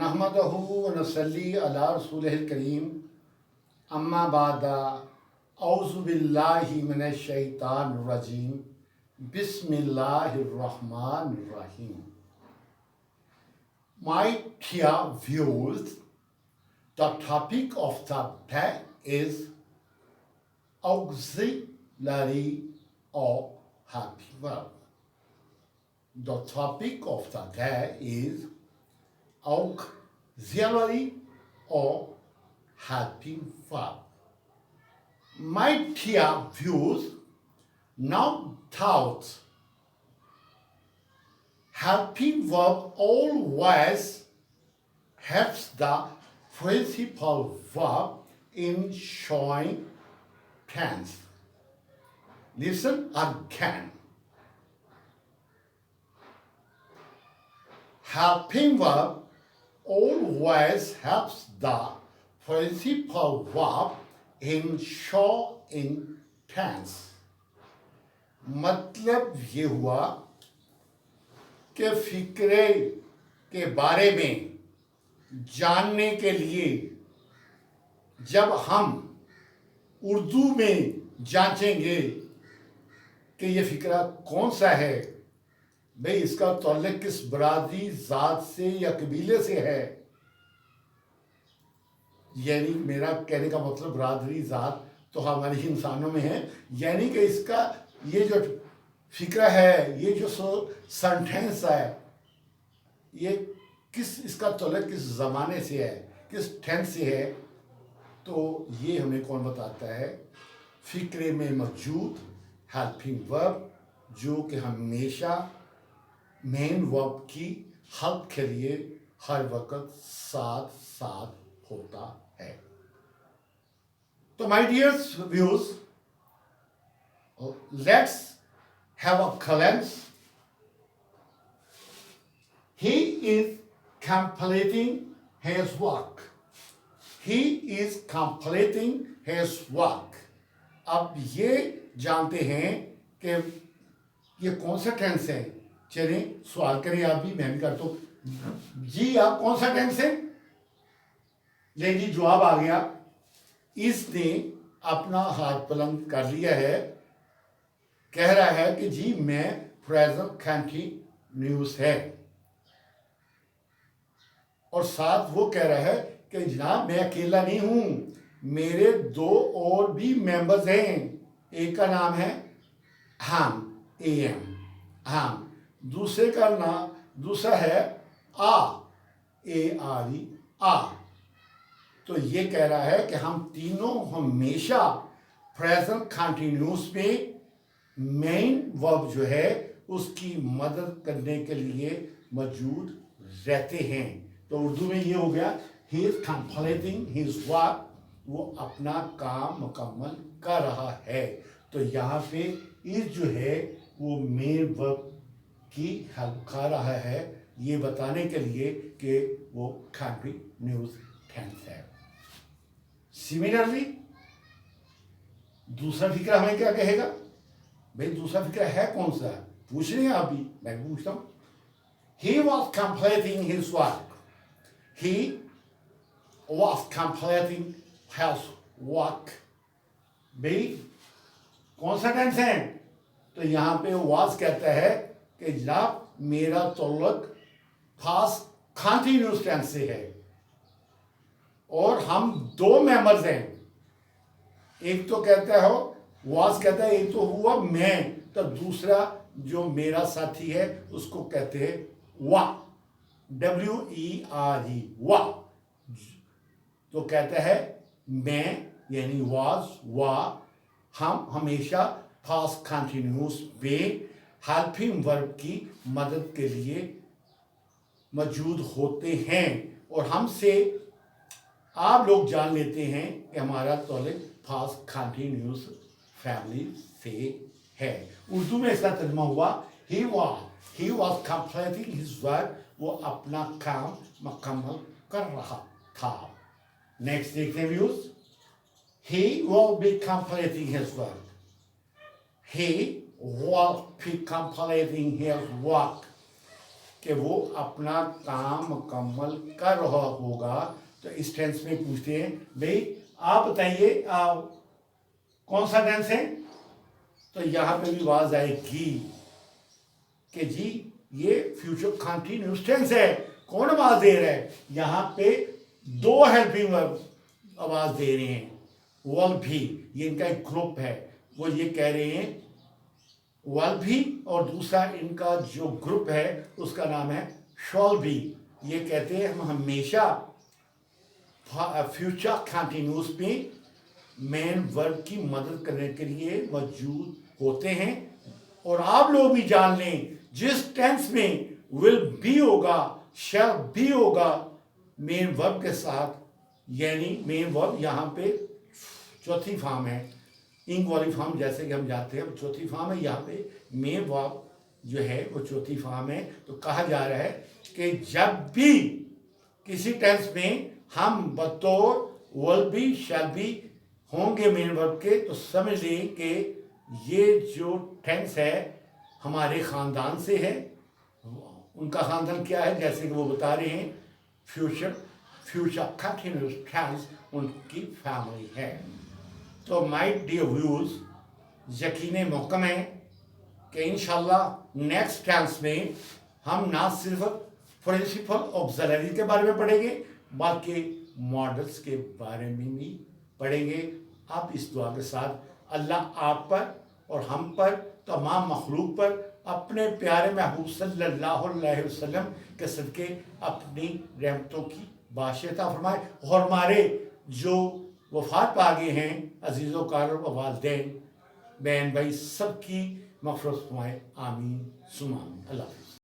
नहमदहु व नसल्ली अला रसूलिल करीम अम्मा बादा औज़ु बिल्लाहि मिनश शैतानिर रजीम बिस्मिल्लाहिर रहमानिर रहीम. My dear viewers, the topic of the day is auxiliary of happy verb. The topic of the day is auxiliary or helping verb. My dear viewers, now thoughts. Helping verb always helps the principal verb in showing tense. Listen again. Helping verb always helps the principal verb in showing tense. मतलब ये हुआ कि फिक्रे के बारे में जानने के लिए जब हम उर्दू में जांचेंगे कि ये फिक्रा कौन सा है, भाई इसका ताल्लुक किस बरादरी ज़ात से या कबीले से है, यानी मेरा कहने का मतलब बरादरी ज़ात तो हमारे ही इंसानों में है, यानी कि इसका ये जो फिक्रा है, ये जो सेंटेंस है, ये इसका ताल्लुक किस ज़माने से है, किस टेंस से है, तो ये हमें कौन बताता है? फिक्रे में मौजूद हेल्पिंग वर्ब जो कि हमेशा मेन वर्ब की हेल्प के लिए हर वक्त साथ साथ होता है. तो my dear viewers, let's have a glance. He is completing his work. He is completing his work. अब ये जानते हैं कि ये कौन सा टेंस है. चलिए सवाल करें आप भी, मैं भी करता हूँ. जी आप कौन सा टेंस है? ले जी जवाब आ गया. इसने अपना हाथ बुलंद कर लिया है, कह रहा है कि जी मैं प्रेजेंट कंटिन्यूअस है, और साथ वो कह रहा है कि जनाब मैं अकेला नहीं हूं, मेरे दो और भी मेंबर्स हैं. एक का नाम है हम, AM हम, दूसरे का नाम दूसरा है ARE आ. तो ये कह रहा है कि हम तीनों हमेशा प्रेजेंट कंटिन्यूअस में मेन वर्ब जो है उसकी मदद करने के लिए मौजूद रहते हैं. तो उर्दू में ये हो गया he is completing his work, वो अपना काम मुकम्मल कर रहा है. तो यहाँ पे इस जो है वो मेन वर्ब की हेल्प कर रहा है, ये बताने के लिए कि वो कंटिन्यूअस टेंस है. सिमिलरली दूसरा फिक्र हमें क्या कहेगा? भाई दूसरा फिक्र है कौन सा? पूछ रहे हैं आप भी, मैं भी पूछता हूं. He was completing his work. He was completing his work. भाई कौन सा टेंस है? तो यहां पे was कहता है कि जनाब मेरा ताल्लुक पास्ट कंटिन्यूअस टेंस से है, और हम दो मेंबर्स हैं. एक तो कहता हो वाज कहता है, एक तो हुआ मैं, तो दूसरा जो मेरा साथी है उसको कहते हैं वा, WERE वा. तो कहता है मैं यानी वाज वा, हम हमेशा पास्ट कंटिन्यूअस में हेल्पिंग वर्ब की मदद के लिए मौजूद होते हैं. और हमसे आप लोग जान लेते हैं कि हमारा ताल्लुक पास्ट कंटिन्यूअस फैमिली से है. उर्दू में इसका तर्जुमा हुआ he was completing his work, वो अपना काम मुकम्मल कर रहा था. नेक्स्ट देखते हैं views. He will be completing his work. He will be completing his work. कि वो अपना काम मुकम्मल कर रहा होगा। तो इस टेंस में पूछते हैं भाई आप बताइए कौन सा टेंस है। तो यहाँ पे भी आवाज आएगी कि जी ये फ्यूचर कंटिन्यूअस टेंस है। कौन आवाज दे रहा है? यहाँ पे दो हेल्पिंग वर्ब आवाज दे रहे हैं। वल भी, ये इनका एक ग्रुप है, वो ये कह रहे हैं वल भी, और दूसरा इनका जो ग्रुप है उसका नाम है शॉल भी। ये कहते हैं हम हमेशा फ्यूचर कंटिन्यूअस में मेन वर्ब की मदद करने के लिए मौजूद होते हैं। और आप लोग भी जान लें जिस टेंस में विल भी होगा, शैल भी होगा मेन वर्ब के साथ, यानी मेन वर्ब यहाँ पे चौथी फॉर्म है, इंग वाली फॉर्म जैसे कि हम जाते हैं चौथी फॉर्म है, यहाँ पे मेन वर्ब जो है वो चौथी फॉर्म है। तो कहा जा रहा है कि जब भी किसी टेंस में हम बतौर विल बी शैल बी होंगे मेन वर्ब के, तो समझ लें कि ये जो टेंस है हमारे ख़ानदान से है। उनका ख़ानदान क्या है? जैसे कि वो बता रहे हैं फ्यूचर कंटिन्यूअस टेंस उनकी फैमिली है। तो माय डियर व्यूज़, यकीन मुहकम है कि इंशाल्लाह नेक्स्ट टेंस में हम ना सिर्फ प्रिंसिपल ऑक्सिलरी के बारे में पढ़ेंगे बल्कि मॉडल्स के बारे में भी पढ़ेंगे। आप इस दुआ के साथ अल्लाह आप पर और हम पर तमाम मखलूक पर अपने प्यारे महबूब सल्लल्लाहु अलैहि वसल्लम के सदके अपनी रहमतों की बादशाह फरमाए, और हमारे जो वफात पा गए हैं अजीज़ों कार व वालिदैन बहन भाई सबकी मग़फ़िरत फरमाए। आमीन सुमा आमीन। अल्लाह हाफ़िज़।